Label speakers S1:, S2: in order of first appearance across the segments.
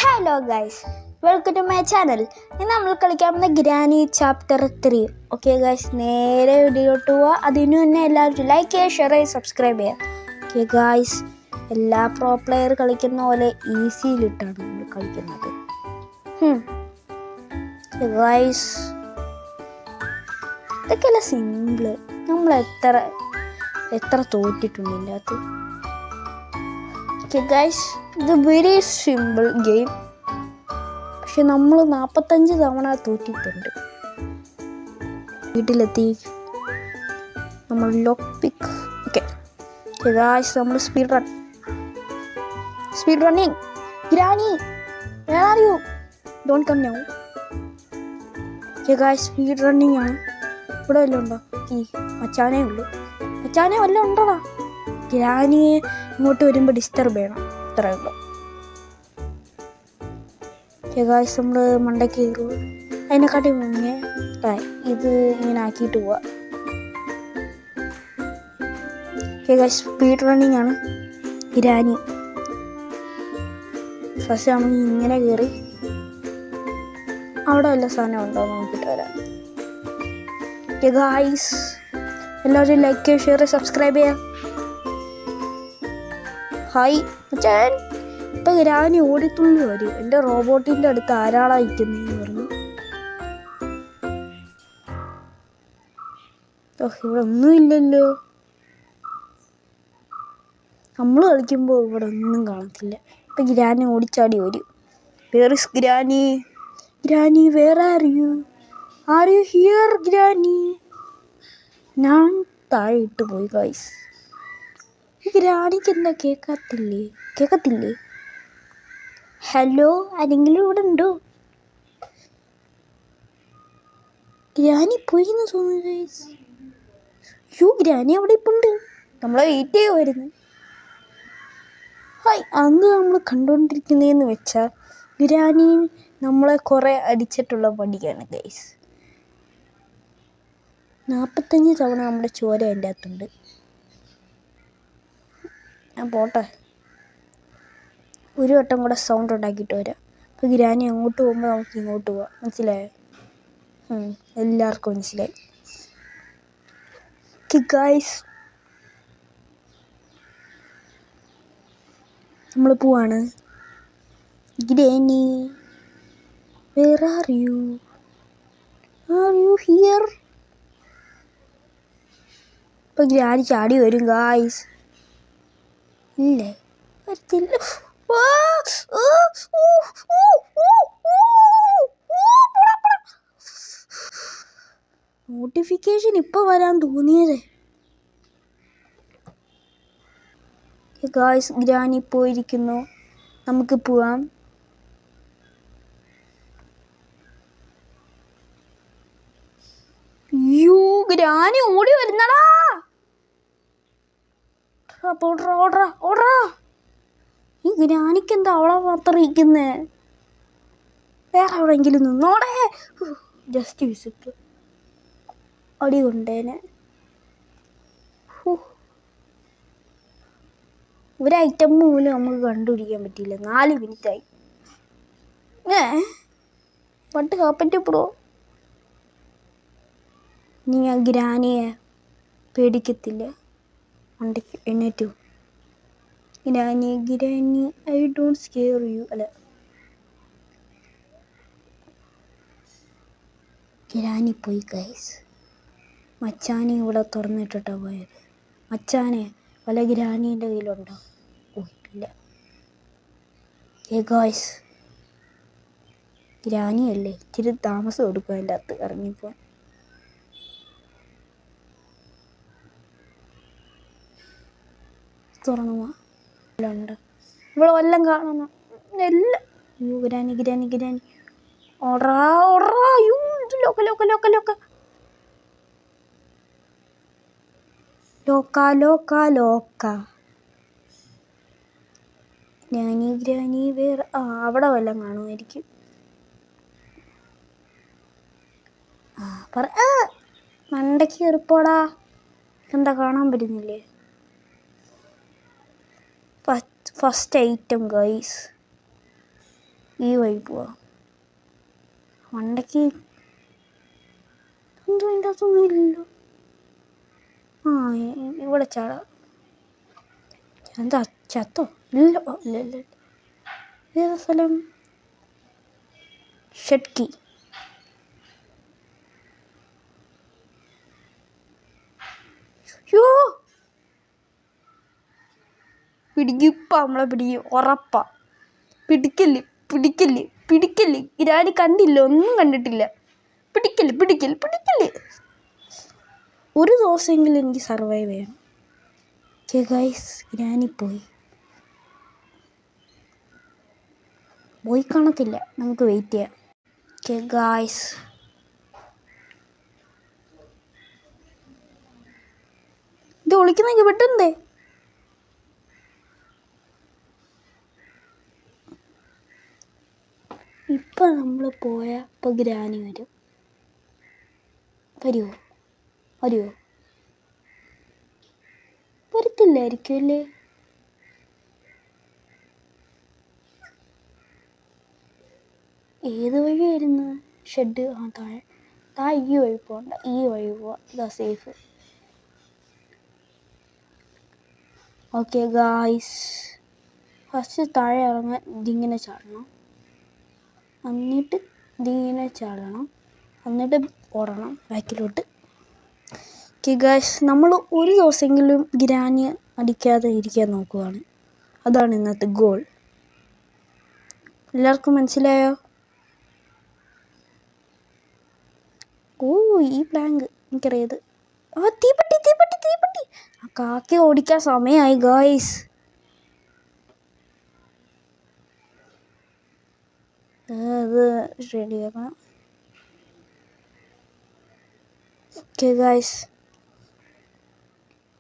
S1: Hello guys, welcome to my channel. ഇന്ന് നമ്മൾ കളിക്കാൻ പോകുന്ന ഗ്രാനി ചാപ്റ്റർ 3. ഓക്കെ ഗൈസ്, നേരെ വീഡിയോട്ട് പോവാം. അതിനു തന്നെ എല്ലാവരും ലൈക്ക് ചെയ്യുക, ഷെയർ ചെയ്യുക, സബ്സ്ക്രൈബ് ചെയ്യുക. ഓക്കെ ഗൈസ്, എല്ലാ പ്രോ പ്ലെയർ കളിക്കുന്ന പോലെ ഈസിയിലിട്ടാണ് നമ്മൾ കളിക്കുന്നത്. ഗൈസ്, ഇതൊക്കെയല്ല സിമ്പിള്. നമ്മൾ എത്ര തോറ്റിട്ടുണ്ട് ഇതിൻ്റെ അകത്ത്. ഓക്കെ ഗൈസ്, ഇത് വെരി സിമ്പിൾ ഗെയിം. പക്ഷെ നമ്മൾ 45 തവണ തോറ്റിട്ടുണ്ട്. വീട്ടിലെത്തി നമ്മൾ ലോക്ക് പിക്ക്. ഓക്കെ ഗൈസ്, നമ്മൾ speed running. Granny, where are you? Don't come now. Okay guys, speed running ആണ്. ഇവിടെ വല്ലതും ഉണ്ടോ? മച്ചാനേ ഉള്ളൂ. മച്ചാനെ വല്ലതും ഉണ്ടോടാ? ഗ്രാനിയെ ഇങ്ങോട്ട് വരുമ്പോൾ ഡിസ്റ്റർബ് ചെയ്യണം, ഇത്രയേ ഉള്ളൂ. ഗൈസ്, നമ്മൾ മണ്ടയ്ക്ക് കയറുക. അതിനെക്കാട്ടി മുന്നേ ഇത് ഇങ്ങനെ ആക്കിയിട്ട് പോവാം. ഗൈസ്, സ്പീഡ് റണ്ണിങ് ആണ്. ഗ്രാനി ഫസ്റ്റ് നമ്മൾ ഇങ്ങനെ കയറി അവിടെ വല്ല സാധനം ഉണ്ടോ നോക്കിയിട്ട് വരാം. ഗൈസ്, എല്ലാവരും ലൈക്ക് ചെയ്യുക, ഷെയർ ചെയ്യുക, സബ്സ്ക്രൈബ് ചെയ്യുക. ഹായ് മച്ചാൻ. ഇപ്പം ഗ്രാനി ഓടിത്തുള്ളി വരും. എൻ്റെ റോബോട്ടിൻ്റെ അടുത്ത് ആരാളാ ഇരിക്കുന്നതെന്ന് പറഞ്ഞു. ഇവിടെ ഒന്നും ഇല്ലല്ലോ. നമ്മൾ കളിക്കുമ്പോൾ ഇവിടെ ഒന്നും കാണത്തില്ല. ഇപ്പം ഗ്രാനി ഓടിച്ചാടി വരും. Where is granny? Granny, where are you? Are you here granny? ഞാൻ താഴെ ഇട്ട് പോയി ഗൈസ്. ഗ്രാനിക്ക് എന്താ കേൾക്കത്തില്ലേ? ഹലോ, ആരെങ്കിലും ഇവിടെ ഉണ്ടോ? ഗ്രാനി പോയി എന്ന് തോന്നുന്നു ഗൈസ്. ഗ്രാനി അവിടെ ഇപ്പം ഉണ്ട്. നമ്മളെ വെയിറ്റ് ചെയ്യുമായിരുന്നു. ഹായ്, അന്ന് നമ്മൾ കണ്ടുകൊണ്ടിരിക്കുന്നതെന്ന് വെച്ചാൽ ഗ്രാനി നമ്മളെ കുറേ അടിച്ചിട്ടുള്ള പടിയാണ് ഗൈസ്. 45 തവണ നമ്മുടെ ചോര അതിൻ്റെ അകത്തുണ്ട്. ഞാൻ പോട്ടെ, ഒരു വട്ടം കൂടെ സൗണ്ട് ഉണ്ടാക്കിയിട്ട് വരാം. അപ്പോൾ ഗ്രാനി അങ്ങോട്ട് പോകുമ്പോൾ നമുക്ക് ഇങ്ങോട്ട് പോവാം. മനസ്സിലായോ? എല്ലാവർക്കും മനസ്സിലായി. ഗൈസ്, നമ്മൾ പോവാണ്. Granny, where are you? Are you here? ഇപ്പം ഗ്രാനി ചാടി വരും ഗൈസ്. ഇല്ലേ, വരത്തില്ല. നോട്ടിഫിക്കേഷൻ ഇപ്പൊ വരാൻ തോന്നിയത്. ഗായ്സ്, ഗ്രാനി പോയിരിക്കുന്നു. നമുക്ക് പോവാം. ഗ്രാനി ഓടി വരുന്നടാ. ഓടറാ. ഈ ഗ്രാനിക്ക് എന്താ അവളെ മാത്രം ഇരിക്കുന്നേ? വേറെ എവിടെയെങ്കിലും നിന്നോടെ. ജസ്റ്റ് വിസിറ്റ് അടി കൊണ്ടേനെ. ഒരു ഐറ്റം പോലും നമുക്ക് കണ്ടുപിടിക്കാൻ പറ്റിയില്ല. 4 മിനിറ്റായി. പട്ട് കാപ്പറ്റ് ബ്രോ. നീ ആ ഗ്രാനിയെ പേടിക്കത്തില്ല. മണ്ടയ്ക്ക് എണ്ണേറ്റു. Granny, I don't scare you. അല്ല, ഗ്രാനി പോയി ഗൈസ്. മച്ചാനെ ഇവിടെ തുറന്നിട്ടിട്ടാ പോയത്. മച്ചാനെ വല്ല ഗ്രാനീൻ്റെ കയ്യിലുണ്ടോ? ഇല്ല. ഗൈസ്, ഗ്രാനിയല്ലേ, ഇച്ചിരി താമസം എടുക്കും അതിൻ്റെ അകത്ത് ഇറങ്ങിപ്പോ. തുറന്നുവാ. ഉണ്ട് ഇവിടെ വല്ലതും കാണണം. എല്ലാം ഗ്രാനി. ഓടറാ. ലോക്ക. ഗ്രാനി വേറെ അവിടെ വല്ലതും കാണുമായിരിക്കും. മണ്ടയ്ക്ക് കയറിപ്പോടാ. എന്താ കാണാൻ പറ്റുന്നില്ലേ? First item guys. ഈ വഴി പോവാം. മണ്ടയ്ക്ക് എന്തോ അതിൻ്റെ അകത്തൊന്നും ഇല്ലല്ലോ. ആ ഇവിടെ ചാടാം. എന്താ ചത്തോ? ഇല്ല ഇല്ല ഇല്ല. ഏതാ സ്ഥലം? ഷെഡ്കി. യോ പിടിക്കും. ഇപ്പം നമ്മളെ പിടിക്കും, ഉറപ്പാ. പിടിക്കല് പിടിക്കല് പിടിക്കല്. ഗ്രാനി കണ്ടില്ല, ഒന്നും കണ്ടിട്ടില്ല. പിടിക്കല് പിടിക്കല് പിടിക്കല്. ഒരു ദിവസമെങ്കിലും എനിക്ക് സർവൈവ് ചെയ്യണം. ഓക്കെ ഗൈസ്, ഗ്രാനി പോയി കാണത്തില്ല. നമുക്ക് വെയിറ്റ് ചെയ്യാം. ഓക്കെ ഗൈസ്, ഇത് ഒളിക്കുന്നെങ്കിൽ പെട്ടെന്നേ. ഇപ്പം നമ്മൾ പോയാൽ ഇപ്പം ഗ്രാനി വരും. വരുമോ? വരത്തില്ലായിരിക്കും അല്ലേ? ഏത് വഴിയായിരുന്നു ഷെഡ്? ആ താഴെ. ഈ വഴി പോകണ്ട, ഈ വഴി പോവാം. ഇതാ സേഫ്. ഓക്കെ ഗായ്സ്, ഫസ്റ്റ് താഴെ ഇറങ്ങാൻ ഇതിങ്ങനെ ചാടണം, എന്നിട്ട് ഇതിങ്ങനെ ചാടണം, എന്നിട്ട് ഓടണം ബാക്കിലോട്ട്. ഓക്കെ ഗായ്സ്, നമ്മൾ ഒരു ദിവസമെങ്കിലും ഗ്രാനി അടിക്കാതെ ഇരിക്കാൻ നോക്കുകയാണ്. അതാണ് ഇന്നത്തെ ഗോൾ. എല്ലാവർക്കും മനസ്സിലായോ? ഓ, ഈ പ്ലാങ്ക് എനിക്കറിയത്. ആ തീപ്പെട്ടി തീപ്പെട്ടി തീപ്പെട്ടി. ആ കാക്കി ഓടിക്കാൻ സമയമായി ഗായ്സ്. അത് റെഡിയാക്കണം. ഓക്കെ ഗായ്സ്,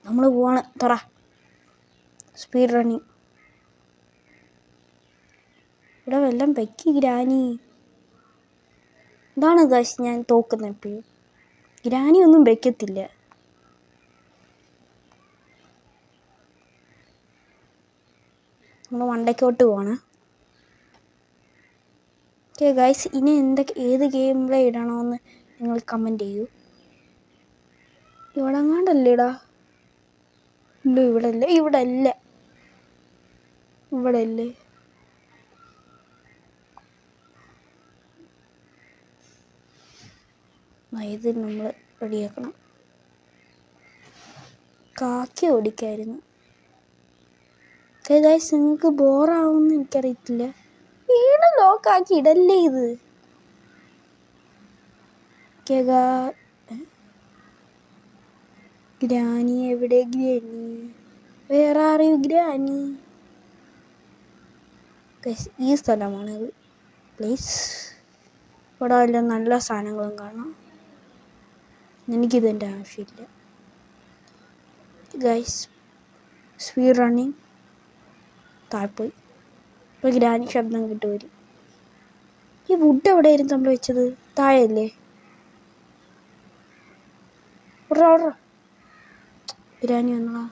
S1: നമ്മൾ പോവാണ്. തറ സ്പീഡ് റണ്ണിങ്. ഇവിടെ വല്ലതും വെക്കി ഗ്രാനി. ഇതാണ് ഗായ്സ് ഞാൻ തോക്കുന്നത് എപ്പോഴും. ഗ്രാനി ഒന്നും വെക്കത്തില്ല. നമ്മൾ മണ്ടയ്ക്കോട്ട് പോവാണ്. ഓക്കെ ഗായ്സ്, ഇനി ഏത് ഗെയിം പ്ലേ ഇടണമെന്ന് നിങ്ങൾ കമൻറ്റ് ചെയ്യൂ. ഇവിടെ എങ്ങാണ്ടല്ലേടാ? ഇല്ല, ഇവിടെ അല്ലേ. ഇവിടെ അല്ലേ? ഇത് നമ്മൾ റെഡിയാക്കണം. കാക്കി ഓടിക്കായിരുന്നു. ഓക്കെ ഗൈസ്, നിങ്ങൾക്ക് ബോറാവുമെന്ന് എനിക്കറിയത്തില്ല. വീട് ലോക്കാക്കി ഇടല്ലേ ഇത്. ഗ്രാനി എവിടെ? ഗ്രാനി, വേറെ ആരെയും ഗ്രാനി. ഈ സ്ഥലമാണിത്. പ്ലീസ്, ഇവിടെ വല്ല നല്ല സാധനങ്ങളും കാണാം. എനിക്കിതിൻ്റെ ആവശ്യമില്ല ഗൈസ്. Speed running. താഴ്പോയി. ഇപ്പോൾ ഗ്രാനി ശബ്ദം കിട്ടുവരും. ഈ വുഡ് എവിടെയായിരുന്നു നമ്മൾ വെച്ചത്? താഴെയല്ലേ? ഗ്രാനി വന്നതാ.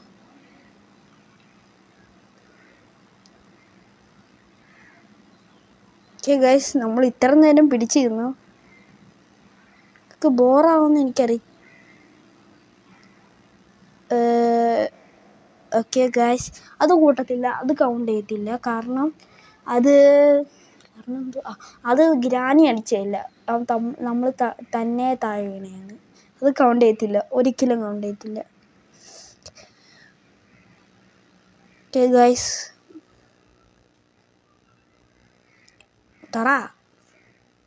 S1: ഓക്കെ ഗൈസ്, നമ്മൾ ഇത്ര നേരം പിടിച്ചിരുന്നു. ബോറാവുമെന്ന് എനിക്കറിയാം. ഓക്കെ ഗൈസ്, അത് കൂട്ടത്തില്ല, അത് കൗണ്ട് ചെയ്യത്തില്ല. കാരണം അത് ഗ്രാനി അടിച്ചില്ല. നമ്മൾ തന്നെ താഴെ വീണയാണ്. അത് കൗണ്ട് ചെയ്യത്തില്ല, ഒരിക്കലും കൗണ്ട് ചെയ്യത്തില്ല. ഓക്കെ ഗൈസ്,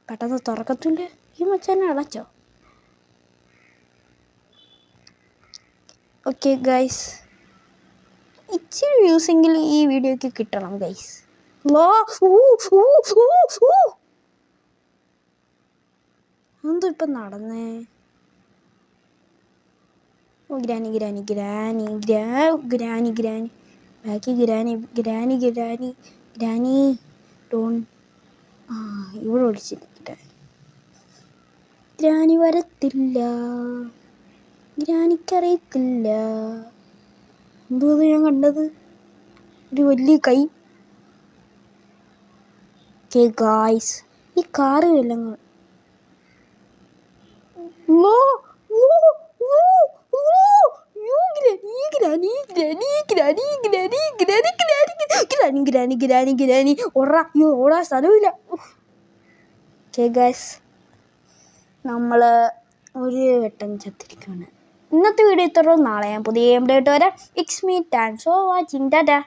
S1: പെട്ടെന്ന് തുറക്കത്തില്ല. ഈ മച്ചാനെ അടച്ചോ? ഓക്കെ ഗൈസ്, ഇച്ചിരി വ്യൂസെങ്കിലും ഈ വീഡിയോക്ക് കിട്ടണം ഗൈസ്. എന്തോ ഇപ്പം നടന്നേ? Granny Granny Granny Granny Granny ബാക്കി ഗ്രാനി ഗ്രാനി ഗ്രാനി ഗ്രാനി ഡോൺ. ഇവിടെ ഒളിച്ചിരിക്കട്ടെ. ഗ്രാനി വരത്തില്ല, ഗ്രാനിക്കറിയത്തില്ല. എന്തോ ഞാൻ കണ്ടത്? ഒരു വലിയ കൈ. ഓക്കെ ഗായ്സ്, ഈ കാറ് വല്ലങ്ങ ഓടാൻ സ്ഥലമില്ല. ഓക്കെ ഗൈസ്, നമ്മൾ ഒരു വട്ടം ചത്തിരിക്കുകയാണ്. ഇന്നത്തെ വീഡിയോ ഇത്രയും. നാളെ ഞാൻ പുതിയ അപ്ഡേറ്റ് വരാം. It's me, thanks for watching. Tata.